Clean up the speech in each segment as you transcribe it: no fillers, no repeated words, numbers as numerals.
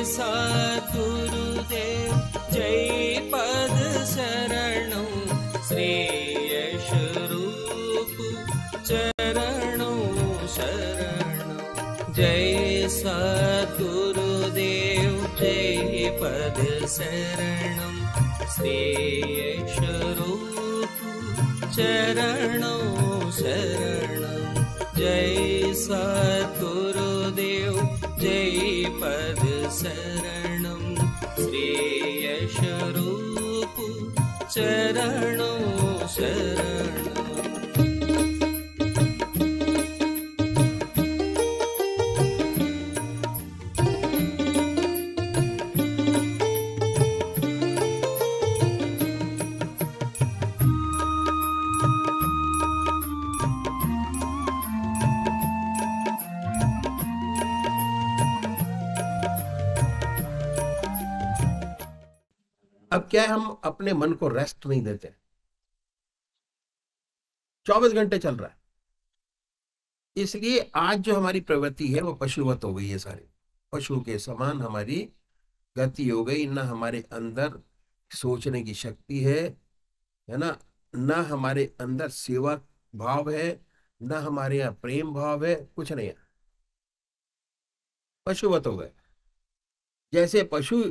सद्गुरुदेव जय पद शरणौ श्रेयस रूप चरणौ शरणौ। जय सद्गुरुदेव जय पद शरणौ श्रेयस रूप चरणौ शरणौ। जय सद्गुरुदेव जय पद शरणं श्रेयस रूप चरणौ शरणौ। अब क्या है, हम अपने मन को रेस्ट नहीं देते, 24 घंटे चल रहा है। इसलिए आज जो हमारी प्रवृत्ति है वो पशुवत हो गई है, सारी पशु के समान हमारी गति हो गई। ना हमारे अंदर सोचने की शक्ति है ना, ना हमारे अंदर सेवा भाव है, ना हमारे यहाँ प्रेम भाव है, कुछ नहीं है, पशुवत हो गए। जैसे पशु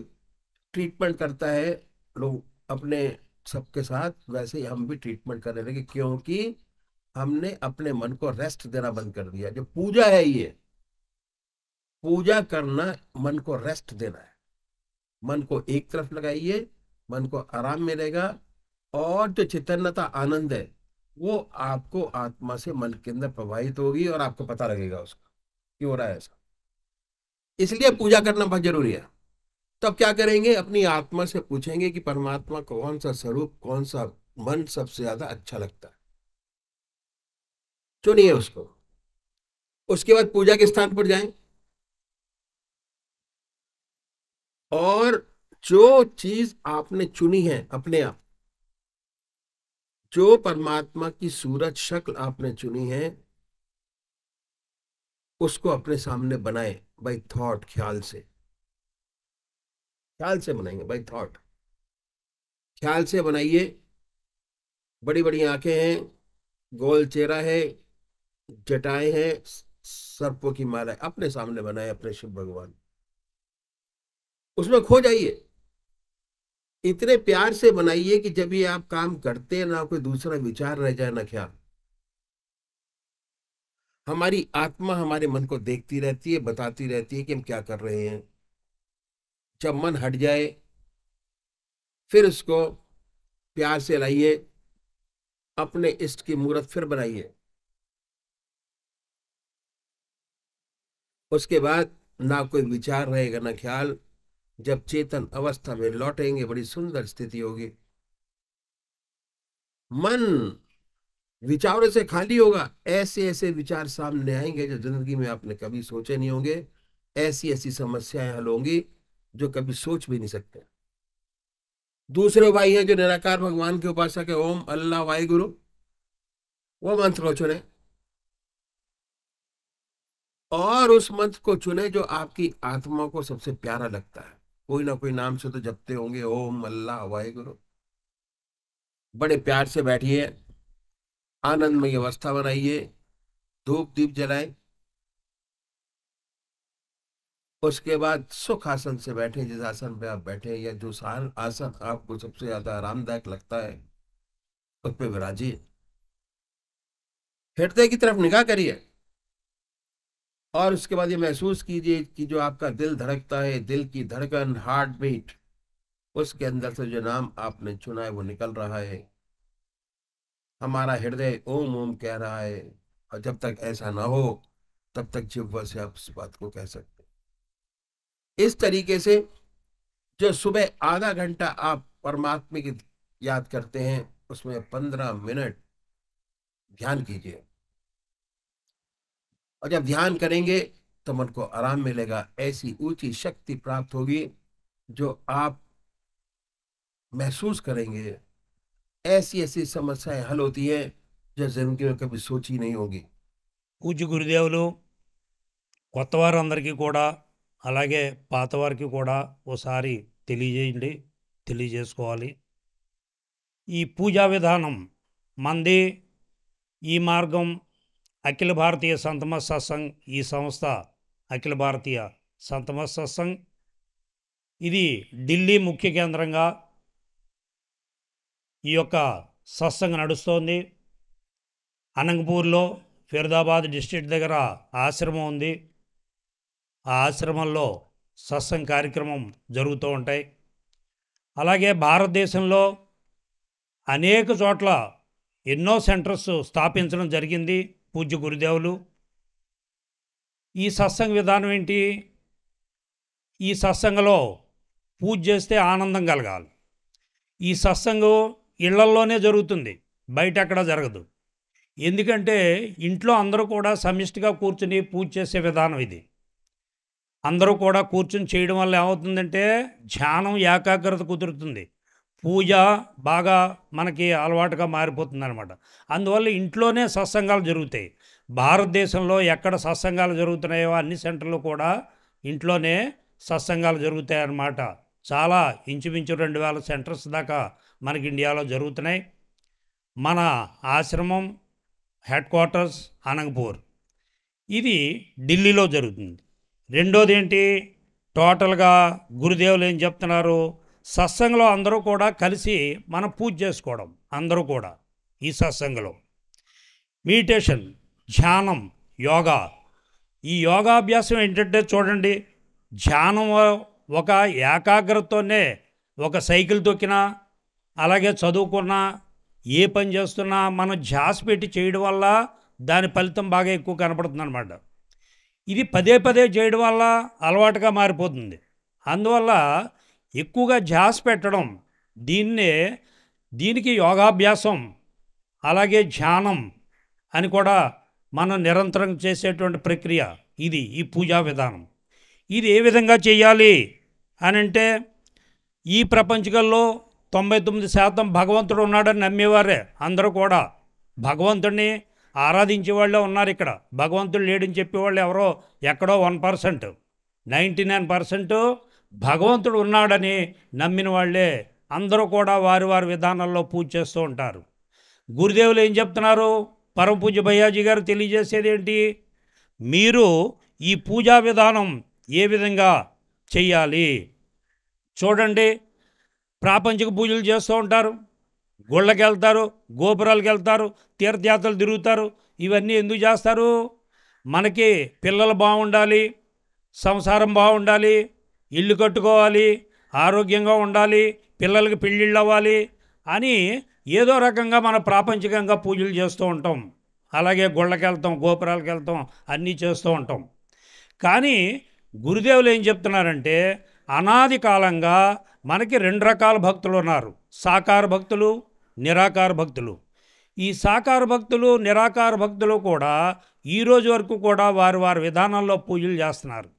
ट्रीटमेंट करता है लोग अपने सबके साथ, वैसे ही हम भी ट्रीटमेंट करने लगे, क्योंकि हमने अपने मन को रेस्ट देना बंद कर दिया। जो पूजा है, ये पूजा करना मन को रेस्ट देना है। मन को एक तरफ लगाइए, मन को आराम मिलेगा, और जो चैतन्यता आनंद है वो आपको आत्मा से मन के अंदर प्रवाहित होगी और आपको पता लगेगा उसका क्यों हो रहा है ऐसा। इसलिए पूजा करना बहुत जरूरी है। तब क्या करेंगे, अपनी आत्मा से पूछेंगे कि परमात्मा को कौन सा स्वरूप, कौन सा मन सबसे ज्यादा अच्छा लगता है, चुनिए उसको। उसके बाद पूजा के स्थान पर जाएं और जो चीज आपने चुनी है अपने आप, जो परमात्मा की सूरत शक्ल आपने चुनी है, उसको अपने सामने बनाए बाय थॉट, ख्याल से। ख्याल से बनाएंगे बाय थॉट, ख्याल से बनाइए। बड़ी बड़ी आंखें हैं, गोल चेहरा है, जटाएं हैं, सर्पों की माला है, अपने सामने बनाए अपने शिव भगवान। उसमें खो जाइए, इतने प्यार से बनाइए कि जब ये आप काम करते हैं ना कोई दूसरा विचार रह जाए, ना ख्याल। हमारी आत्मा हमारे मन को देखती रहती है, बताती रहती है कि हम क्या कर रहे हैं। जब मन हट जाए फिर उसको प्यार से लाइए, अपने इष्ट की मूर्त फिर बनाइए। उसके बाद ना कोई विचार रहेगा ना ख्याल। जब चेतन अवस्था में लौटेंगे बड़ी सुंदर स्थिति होगी। मन विचारों से खाली होगा, ऐसे ऐसे विचार सामने आएंगे जो जिंदगी में आपने कभी सोचे नहीं होंगे। ऐसी ऐसी समस्याएं हल होंगी जो कभी सोच भी नहीं सकते। दूसरे भाई हैं जो निराकार भगवान के उपासक है, ओम अल्लाह वाहिगुरु, वो मंत्र को चुने और उस मंत्र को चुने जो आपकी आत्मा को सबसे प्यारा लगता है। कोई ना कोई नाम से तो जपते होंगे, ओम अल्लाह वाहिगुरु। बड़े प्यार से बैठिए, आनंदमय अवस्था बनाइए, धूप दीप जलाएं। उसके बाद सुख आसन से बैठे, जिस आसन पे आप बैठे या जो आसन आपको सबसे ज्यादा आरामदायक लगता है उस पर विराजिए। हृदय की तरफ निगाह करिए और उसके बाद ये महसूस कीजिए कि जो आपका दिल धड़कता है, दिल की धड़कन, हार्ट बीट, उसके अंदर से जो नाम आपने चुना है वो निकल रहा है। हमारा हृदय ओम ओम कह रहा है, और जब तक ऐसा ना हो तब तक जिह्वा से आप इस बात को कह सकते हैं। इस तरीके से जो सुबह आधा घंटा आप परमात्मा की याद करते हैं, उसमें 15 मिनट ध्यान कीजिए। और जब ध्यान करेंगे तो मन को आराम मिलेगा, ऐसी ऊंची शक्ति प्राप्त होगी जो आप महसूस करेंगे। ऐसी ऐसी समस्याएं हल होती हैं जो जिंदगी में कभी सोची नहीं होगी। పూజ్య గురుదేవులు కొత్త వారందరికీ కూడా అలాగే పాత వారికి కూడా ఓసారి తెలియజేసుకోవాలి. ఈ పూజా విధానం మంది ఈ మార్గం అఖిల భారతీయ సంతమత సత్సంగ్, ఈ సంస్థ అఖిల భారతీయ సంతమత సత్సంగ్. ఇది ఢిల్లీ ముఖ్య కేంద్రంగా ఈ యొక్క సత్సంగ్ నడుస్తోంది. అనంతపూర్లో ఫరీదాబాద్ డిస్ట్రిక్ట్ దగ్గర ఆశ్రమం ఉంది. ఆ ఆశ్రమంలో సత్సంగ్ కార్యక్రమం జరుగుతూ ఉంటాయి. అలాగే భారతదేశంలో అనేక చోట్ల ఎన్నో సెంటర్స్ స్థాపించడం జరిగింది పూజ్య గురుదేవులు. ఈ సత్సంగ విధానం ఏంటి? ఈ సత్సంగంలో పూజ చేస్తే ఆనందం కలగాలి. ఈ సత్సంగం ఇళ్లల్లోనే జరుగుతుంది, బయట ఎక్కడ జరగదు. ఎందుకంటే ఇంట్లో అందరూ కూడా సమిష్టిగా కూర్చుని పూజ చేసే విధానం ఇది. అందరూ కూడా కూర్చుని చేయడం వల్ల ఏమవుతుందంటే ధ్యానం, ఏకాగ్రత కుదురుతుంది. పూజ బాగా మనకి అలవాటుగా మారిపోతుంది అనమాట. అందువల్ల ఇంట్లోనే సత్సంగాలు జరుగుతాయి. భారతదేశంలో ఎక్కడ సత్సంగాలు జరుగుతున్నాయో అన్ని సెంటర్లు కూడా ఇంట్లోనే సత్సంగాలు జరుగుతాయి అన్నమాట. చాలా ఇంచుమించు 2000 సెంటర్స్ దాకా మనకి ఇండియాలో జరుగుతున్నాయి. మన ఆశ్రమం హెడ్ క్వార్టర్స్ అనంతపూర్, ఇది ఢిల్లీలో జరుగుతుంది. రెండోది ఏంటి, టోటల్గా గురుదేవులు ఏం చెప్తున్నారు, సత్సంగంలో అందరూ కూడా కలిసి మనం పూజ చేసుకోవడం. అందరూ కూడా ఈ సత్సంగంలో మెడిటేషన్, ధ్యానం, యోగా. ఈ యోగాభ్యాసం ఏంటంటే చూడండి, ధ్యానం ఒక ఏకాగ్రతతోనే ఒక సైకిల్ తొక్కినా, అలాగే చదువుకున్నా, ఏ పని చేస్తున్నా మనం ధ్యాస పెట్టి చేయడం వల్ల దాని ఫలితం బాగా ఎక్కువ కనపడుతుంది అన్నమాట. ఇది పదే పదే చేయడం వల్ల అలవాటుగా మారిపోతుంది. అందువల్ల ఎక్కువగా ధ్యాస పెట్టడం, దీనికి యోగాభ్యాసం అలాగే ధ్యానం అని కూడా మనం నిరంతరం చేసేటువంటి ప్రక్రియ ఇది. ఈ పూజా విధానం ఇది ఏ విధంగా చేయాలి అని అంటే, ఈ ప్రపంచంలో 99% భగవంతుడు ఉన్నాడని నమ్మేవారే అందరూ కూడా. భగవంతుడిని ఆరాధించే వాళ్ళే ఉన్నారు ఇక్కడ. భగవంతుడు లేడని చెప్పేవాళ్ళు ఎవరో ఎక్కడో 1%. 99% భగవంతుడు ఉన్నాడని నమ్మిన వాళ్ళే అందరూ కూడా వారి వారి విధానాల్లో పూజ చేస్తూ ఉంటారు. గురుదేవులు ఏం చెప్తున్నారు, పరమ పూజ్య భయ్యాజీ గారు తెలియజేసేది ఏంటి, మీరు ఈ పూజా విధానం ఏ విధంగా చెయ్యాలి చూడండి. ప్రాపంచిక పూజలు చేస్తూ ఉంటారు, గుళ్ళకి వెళ్తారు, గోపురాలకు వెళ్తారు, తీర్థయాత్రలు తిరుగుతారు. ఇవన్నీ ఎందుకు చేస్తారు? మనకి పిల్లలు బాగుండాలి, సంసారం బాగుండాలి, ఇల్లు కట్టుకోవాలి, ఆరోగ్యంగా ఉండాలి, పిల్లలకి పెళ్ళిళ్ళు అవ్వాలి అని ఏదో రకంగా మన ప్రాపంచికంగా పూజలు చేస్తూ ఉంటాం. అలాగే గుళ్ళకి వెళ్తాం, గోపురాలకు వెళ్తాం, అన్నీ చేస్తూ ఉంటాం. కానీ గురుదేవులు ఏం చెప్తున్నారంటే, అనాది కాలంగా మనకి 2 రకాల భక్తులు ఉన్నారు, సాకార భక్తులు, నిరాకార భక్తులు. ఈ సాకార భక్తులు, నిరాకార భక్తులు కూడా ఈరోజు వరకు కూడా వారి వారి విధానంలో పూజలు చేస్తున్నారు.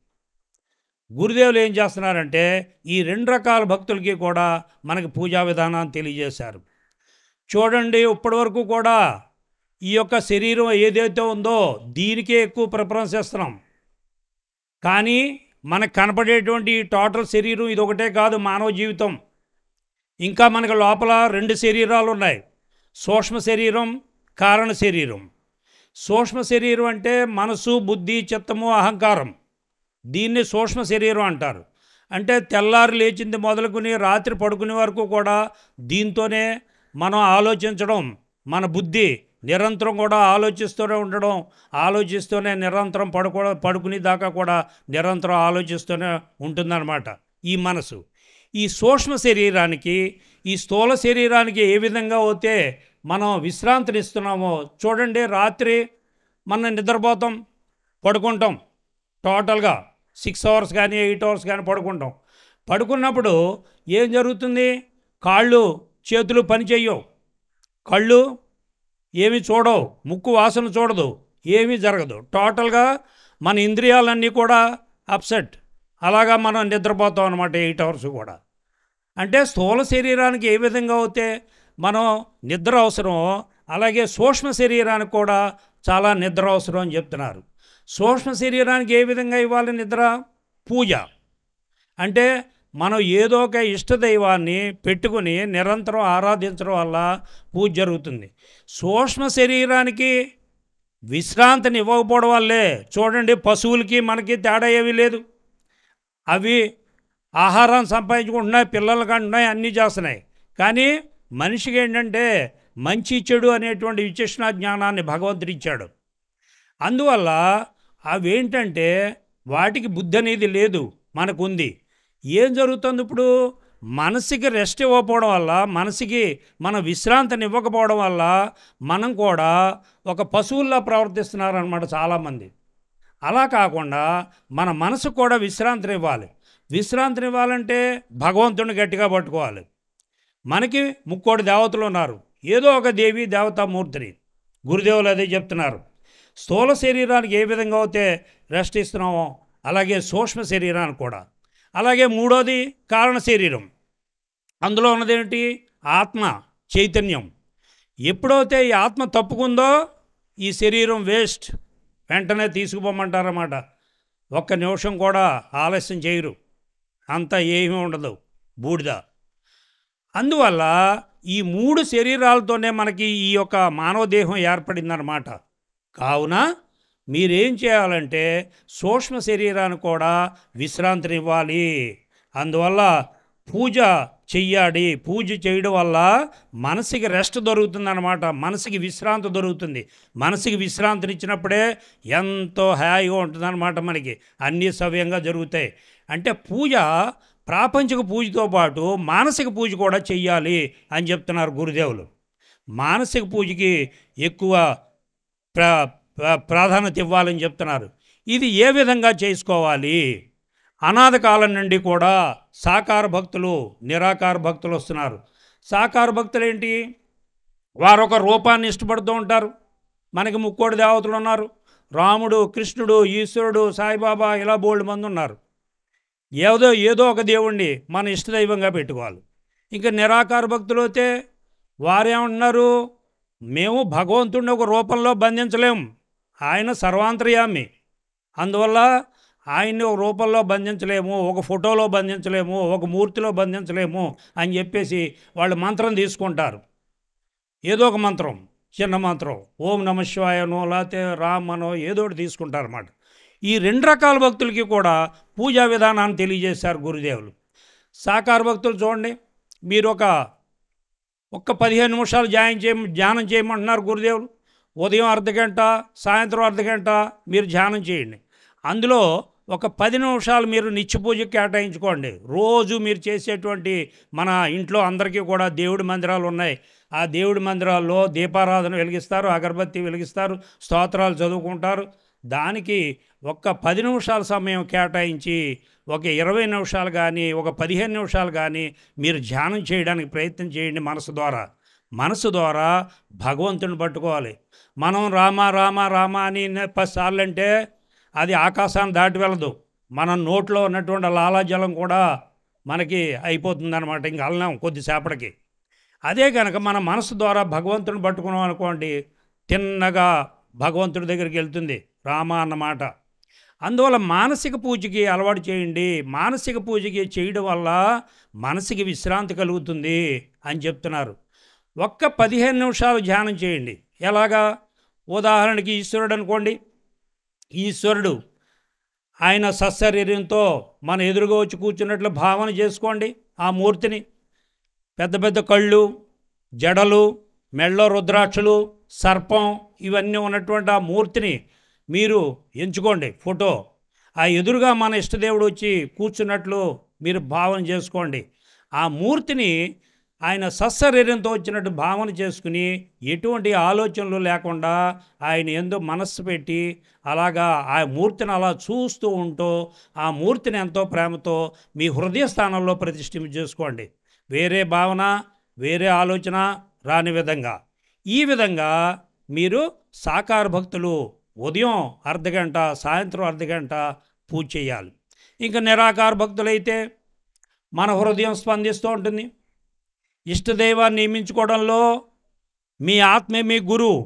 గురుదేవులు ఏం చేస్తున్నారంటే, ఈ 2 రకాల భక్తులకి కూడా మనకి పూజా విధానాన్ని తెలియజేశారు. చూడండి, ఇప్పటి వరకు కూడా ఈ యొక్క శరీరం ఏదైతే ఉందో దీనికే ఎక్కువ ప్రిఫరెన్స్ ఇస్తున్నాం. కానీ మనకు కనపడేటువంటి టోటల్ శరీరం ఇది ఒకటే కాదు మానవ జీవితం. ఇంకా మనకు లోపల 2 శరీరాలు ఉన్నాయి, సూక్ష్మ శరీరం, కారణ శరీరం. సూక్ష్మ శరీరం అంటే మనసు, బుద్ధి, చిత్తము, అహంకారం. దీన్ని సూక్ష్మ శరీరం అంటారు. అంటే తెల్లారి లేచింది మొదలుకొని రాత్రి పడుకునే వరకు కూడా దీంతోనే మనం ఆలోచించడం, మన బుద్ధి నిరంతరం కూడా ఆలోచిస్తూనే ఉండడం, ఆలోచిస్తూనే నిరంతరం పడుకునే దాకా కూడా నిరంతరం ఆలోచిస్తూనే ఉంటుందన్నమాట ఈ మనసు. ఈ సూక్ష్మ శరీరానికి, ఈ స్థూల శరీరానికి ఏ విధంగా అయితే మనం విశ్రాంతిని ఇస్తున్నామో చూడండి. రాత్రి మనం నిద్రపోతాం, పడుకుంటాం, టోటల్గా 6 అవర్స్ కానీ 8 అవర్స్ కానీ పడుకుంటాం. పడుకున్నప్పుడు ఏం జరుగుతుంది, కాళ్ళు చేతులు పని చెయ్యవు, కళ్ళు ఏమీ చూడవు, ముక్కు వాసన చూడదు, ఏమీ జరగదు. టోటల్గా మన ఇంద్రియాలన్నీ కూడా అప్సెట్. అలాగా మనం నిద్రపోతాం అన్నమాట 8 అవర్స్ కూడా. అంటే స్థూల శరీరానికి ఏ విధంగా అయితే మనం నిద్ర అవసరమో అలాగే సూక్ష్మ శరీరానికి కూడా చాలా నిద్ర అవసరం అని చెప్తున్నారు. సూక్ష్మ శరీరానికి ఏ విధంగా ఇవ్వాలి నిద్ర? పూజ. అంటే మనం ఏదో ఒక ఇష్టదైవాన్ని పెట్టుకుని నిరంతరం ఆరాధించడం వల్ల పూజ జరుగుతుంది. సూక్ష్మ శరీరానికి విశ్రాంతిని ఇవ్వకపోవడం వల్లే చూడండి, పశువులకి మనకి తేడా ఏమీ లేదు. అవి ఆహారాన్ని సంపాదించుకుంటున్నాయి, పిల్లలు కంటున్నాయి, అన్నీ చేస్తున్నాయి. కానీ మనిషికి ఏంటంటే మంచి చెడు అనేటువంటి విచక్షణ జ్ఞానాన్ని భగవంతుడు ఇచ్చాడు. అందువల్ల అవేంటంటే వాటికి బుద్ధి అనేది లేదు, మనకుంది. ఏం జరుగుతుంది ఇప్పుడు? మనసుకి రెస్ట్ ఇవ్వకపోవడం వల్ల, మనసుకి మన విశ్రాంతిని ఇవ్వకపోవడం వల్ల మనం కూడా ఒక పశువుల్లా ప్రవర్తిస్తున్నారన్నమాట చాలామంది. అలా కాకుండా మన మనసుకు కూడా విశ్రాంతిని ఇవ్వాలి. విశ్రాంతిని ఇవ్వాలంటే భగవంతుడిని గట్టిగా పట్టుకోవాలి. మనకి ముక్కోటి దేవతలు ఉన్నారు, ఏదో ఒక దేవి దేవతామూర్తిని గురుదేవులు అదే చెప్తున్నారు. స్థూల శరీరానికి ఏ విధంగా అయితే రెస్ట్ ఇస్తున్నామో అలాగే సూక్ష్మ శరీరానికి కూడా. అలాగే మూడోది కారణ శరీరం. అందులో ఉన్నదేంటి? ఆత్మ చైతన్యం. ఎప్పుడైతే ఈ ఆత్మ తప్పుకుందో ఈ శరీరం వేస్ట్, వెంటనే తీసుకుపోమంటారన్నమాట. ఒక్క నిమిషం కూడా ఆలస్యం చేయరు, అంతా ఏమీ ఉండదు, బూడిద. అందువల్ల ఈ మూడు శరీరాలతోనే మనకి ఈ యొక్క మానవ దేహం ఏర్పడిందన్నమాట. కావున మీరేం చేయాలంటే సూక్ష్మ శరీరానికి కూడా విశ్రాంతిని ఇవ్వాలి. అందువల్ల పూజ చెయ్యాలి. పూజ చేయడం వల్ల మనసుకి రెస్ట్ దొరుకుతుందన్నమాట, మనసుకి విశ్రాంతి దొరుకుతుంది. మనసుకి విశ్రాంతిని ఇచ్చినప్పుడే ఎంతో హాయిగా ఉంటుందన్నమాట, మనకి అన్నీ సవ్యంగా జరుగుతాయి. అంటే పూజ ప్రాపంచిక పూజతో పాటు మానసిక పూజ కూడా చెయ్యాలి అని చెప్తున్నారు గురుదేవులు. మానసిక పూజకి ఎక్కువ ప్రాధాన్యత ఇవ్వాలని చెప్తున్నారు. ఇది ఏ విధంగా చేసుకోవాలి? అనాథ కాలం నుండి కూడా సాకార భక్తులు, నిరాకార భక్తులు వస్తున్నారు. సాకార భక్తులు ఏంటి? వారు ఒక రూపాన్ని ఇష్టపడుతూ ఉంటారు. మనకి ముక్కోటి దేవతలు ఉన్నారు, రాముడు, కృష్ణుడు, ఈశ్వరుడు, సాయిబాబా, ఇలా బోల్డ్ మంది ఉన్నారు. ఏదో ఒక దేవుణ్ణి మన ఇష్టదైవంగా పెట్టుకోవాలి. ఇంకా నిరాకార భక్తులు అయితే వారేమంటున్నారు? మేము భగవంతుడిని ఒక రూపంలో బంధించలేము, ఆయన సర్వాంతర్యామి. అందువల్ల ఆయన్ని ఒక రూపంలో బంధించలేము, ఒక ఫోటోలో బంధించలేము, ఒక మూర్తిలో బంధించలేము అని చెప్పేసి వాళ్ళు మంత్రం తీసుకుంటారు. ఏదో ఒక మంత్రం, చిన్న మంత్రం, ఓం నమ శివాయనో లేకపోతే రామ్ అనో ఏదో ఒకటి తీసుకుంటారన్నమాట. ఈ రెండు రకాల భక్తులకి కూడా పూజా విధానాన్ని తెలియజేశారు గురుదేవులు. సాకార భక్తులు చూడండి, మీరు ఒక్క 15 నిమిషాలు ధ్యానం చేయమంటున్నారు గురుదేవులు. ఉదయం అర్ధగంట, సాయంత్రం అర్ధగంట మీరు ధ్యానం చేయండి. అందులో ఒక 10 నిమిషాలు మీరు నిత్య పూజకి కేటాయించుకోండి. రోజు మీరు చేసేటువంటి, మన ఇంట్లో అందరికీ కూడా దేవుడి మందిరాలు ఉన్నాయి. ఆ దేవుడి మందిరాల్లో దీపారాధన వెలిగిస్తారు, అగరబత్తి వెలిగిస్తారు, స్తోత్రాలు చదువుకుంటారు. దానికి ఒక్క 10 నిమిషాల సమయం కేటాయించి ఒక 20 నిమిషాలు కానీ ఒక 15 నిమిషాలు కానీ మీరు ధ్యానం చేయడానికి ప్రయత్నం చేయండి. మనసు ద్వారా భగవంతుని పట్టుకోవాలి. మనం రామ రామ రామ అని 10 సార్లు అంటే అది ఆకాశాన్ని దాటి వెళ్ళదు. మన నోట్లో ఉన్నటువంటి లాలాజలం కూడా మనకి అయిపోతుందన్నమాట, ఇంక అల్లం కొద్దిసేపటికి. అదే కనుక మన మనసు ద్వారా భగవంతుని పట్టుకున్నాం అనుకోండి, తిన్నగా భగవంతుడి దగ్గరికి వెళ్తుంది రామ అన్నమాట. అందువల్ల మానసిక పూజకి అలవాటు చేయండి. మానసిక పూజకి చేయడం వల్ల మనసుకి విశ్రాంతి కలుగుతుంది అని చెప్తున్నారు. ఒక్క 15 నిమిషాలు ధ్యానం చేయండి. ఎలాగా? ఉదాహరణకి ఈశ్వరుడు అనుకోండి. ఈశ్వరుడు ఆయన సశరీరంతో మన ఎదురుగా వచ్చి కూర్చున్నట్లు భావన చేసుకోండి. ఆ మూర్తిని పెద్ద పెద్ద కళ్ళు, జడలు, మెళ్ళో రుద్రాక్షలు, సర్పం ఇవన్నీ ఉన్నటువంటి ఆ మూర్తిని మీరు ఎంచుకోండి ఫోటో. ఆ ఎదురుగా మన ఇష్టదేవుడు వచ్చి కూర్చున్నట్లు మీరు భావన చేసుకోండి. ఆ మూర్తిని ఆయన సశరీరంతో వచ్చినట్టు భావన చేసుకుని ఎటువంటి ఆలోచనలు లేకుండా ఆయన ఎందు మనస్సు పెట్టి అలాగా ఆ మూర్తిని అలా చూస్తూ ఉంటూ ఆ మూర్తిని ఎంతో ప్రేమతో మీ హృదయ స్థానంలో ప్రతిష్ఠింప చేసుకోండి. వేరే భావన, వేరే ఆలోచన రాని విధంగా. ఈ విధంగా మీరు సాకార భక్తులు ఉదయం అర్ధగంట, సాయంత్రం అర్ధగంట పూజ చేయాలి. ఇంకా నిరాకార భక్తులైతే మన హృదయం స్పందిస్తూ ఉంటుంది. ఇష్టదైవాన్ని నియమించుకోవడంలో మీ ఆత్మే మీ గురువు.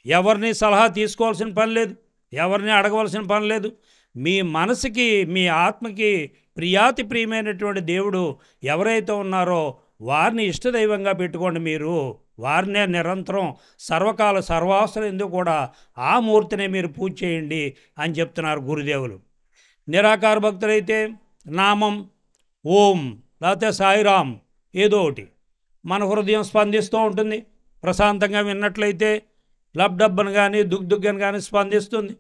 ఎవరిని సలహా తీసుకోవాల్సిన పని లేదు, ఎవరిని అడగవలసిన పని లేదు. మీ మనసుకి మీ ఆత్మకి ప్రియాతి ప్రియమైనటువంటి దేవుడు ఎవరైతే ఉన్నారో వారిని ఇష్టదైవంగా పెట్టుకోండి. మీరు వారినే నిరంతరం సర్వకాల సర్వాసులు ఎందుకు కూడా ఆ మూర్తినే మీరు పూజ చేయండి అని చెప్తున్నారు గురుదేవులు. నిరాకార భక్తులైతే నామం, ఓం లేకపోతే సాయిరామ్ ఏదో ఒకటి మన హృదయం స్పందిస్తూ ఉంటుంది. ప్రశాంతంగా విన్నట్లయితే లబ్ డబ్బను కానీ దుగ్దుగ్గను కానీ స్పందిస్తుంది.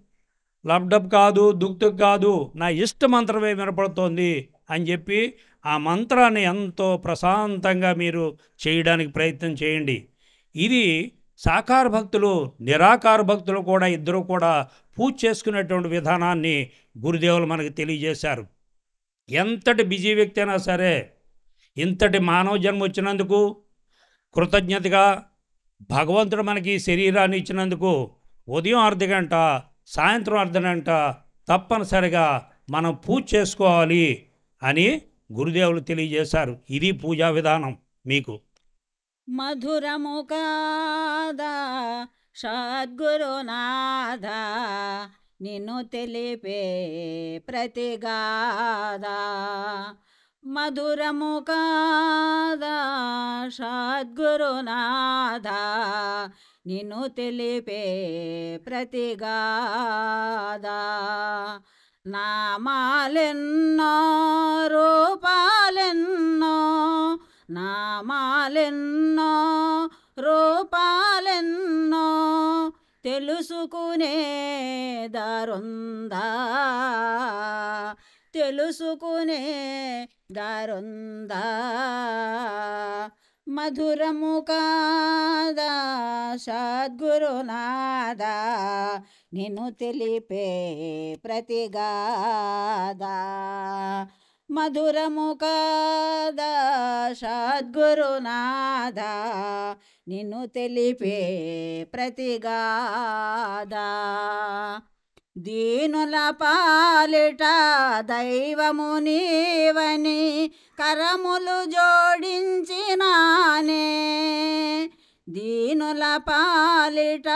లబ్ డబ్ కాదు, దుగ్దుగ్ కాదు, నా ఇష్ట మంత్రమే వినపడుతోంది అని చెప్పి ఆ మంత్రాన్ని ఎంతో ప్రశాంతంగా మీరు చేయడానికి ప్రయత్నం చేయండి. ఇది సాకార భక్తులు నిరాకార భక్తులు కూడా ఇద్దరు కూడా పూజ చేసుకునేటువంటి విధానాన్ని గురుదేవులు మనకు తెలియజేశారు. ఎంతటి బిజీ వ్యక్తి అయినా సరే ఇంతటి మానవ జన్మ వచ్చినందుకు కృతజ్ఞతగా భగవంతుడు మనకి శరీరాన్ని ఇచ్చినందుకు ఉదయం అర్ధగంట సాయంత్రం అర్ధగంట తప్పనిసరిగా మనం పూజ చేసుకోవాలి అని గురుదేవులు తెలియజేశారు. ఇది పూజా విధానం మీకు. మధురము కాదా సద్గురునాథ నిన్ను తెలిపే ప్రతిగాదా. మధురము కాదా సద్గురునాథ నిన్ను తెలిపే ప్రతిగాదా. నామాలెన్నో రూపాలెన్నో నామాలెన్నో రూపాలెన్నో తెలుసుకునే దారుందా తెలుసుకునే దారుందా. మధురము కాదా సద్గురునాథ నిన్ను తెలిపే ప్రతిగాదా. మధురము కాదా సద్గురునాథ నిన్ను తెలిపే ప్రతిగాదా. దీనుల పాలిట దైవము నీవని కరములు జోడించినానే. దీనుల పాలిట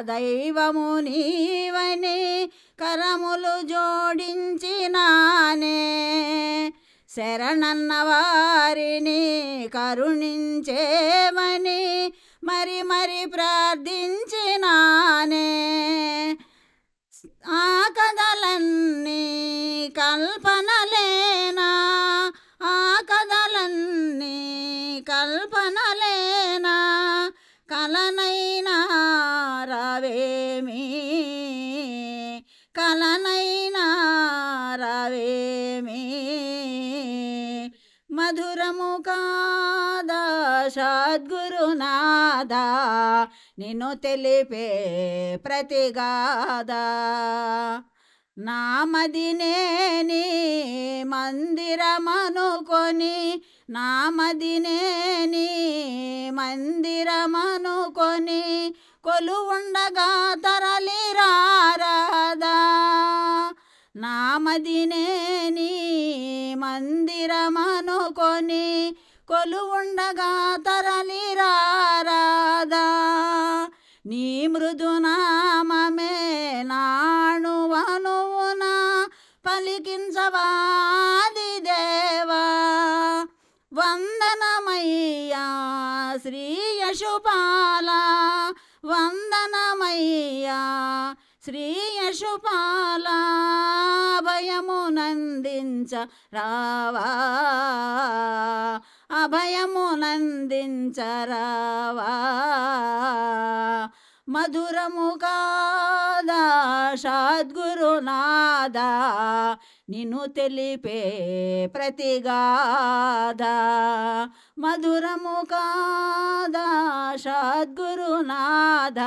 దైవము నీవని కరములు జోడించినానే. శరణన్న వారిని కరుణించేవని మరి మరి ప్రార్థించినానే. ఆ కథలన్నీ కల్పనలేనా ఆ కథలన్నీ కల్పనలేనా. కలనైనా రావేమి కలనైనా రావేమి. మధురము కాదా సద్గురునాథ నిన్ను తెలిపే ప్రతిగాదా. నామదినేని మందిరమనుకొని నామదినేని మందిరమనుకొని కొలువుండగా తరలిరారాదా. నామదినేని మందిరమనుకొని కొలువుండగా తరలిరారాదా. నీ మృదునామమే నాణువనువున పలికించవాది దేవా. వందనమయ్యా శ్రీ యశుపాల వందనమయ్యా శ్రీ యశుపాల. అభయమునందించ రావా అభయమునందించ రావా. మధురము కాదా సద్గురునాథ నిన్ను తెలిపే ప్రతిగాదా. మధురము కాదా సద్గురునాథ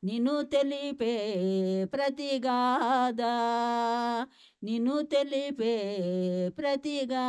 నిన్ను తెలిపే ప్రతిగాదా నిన్ను తెలిపే ప్రతిగాదా.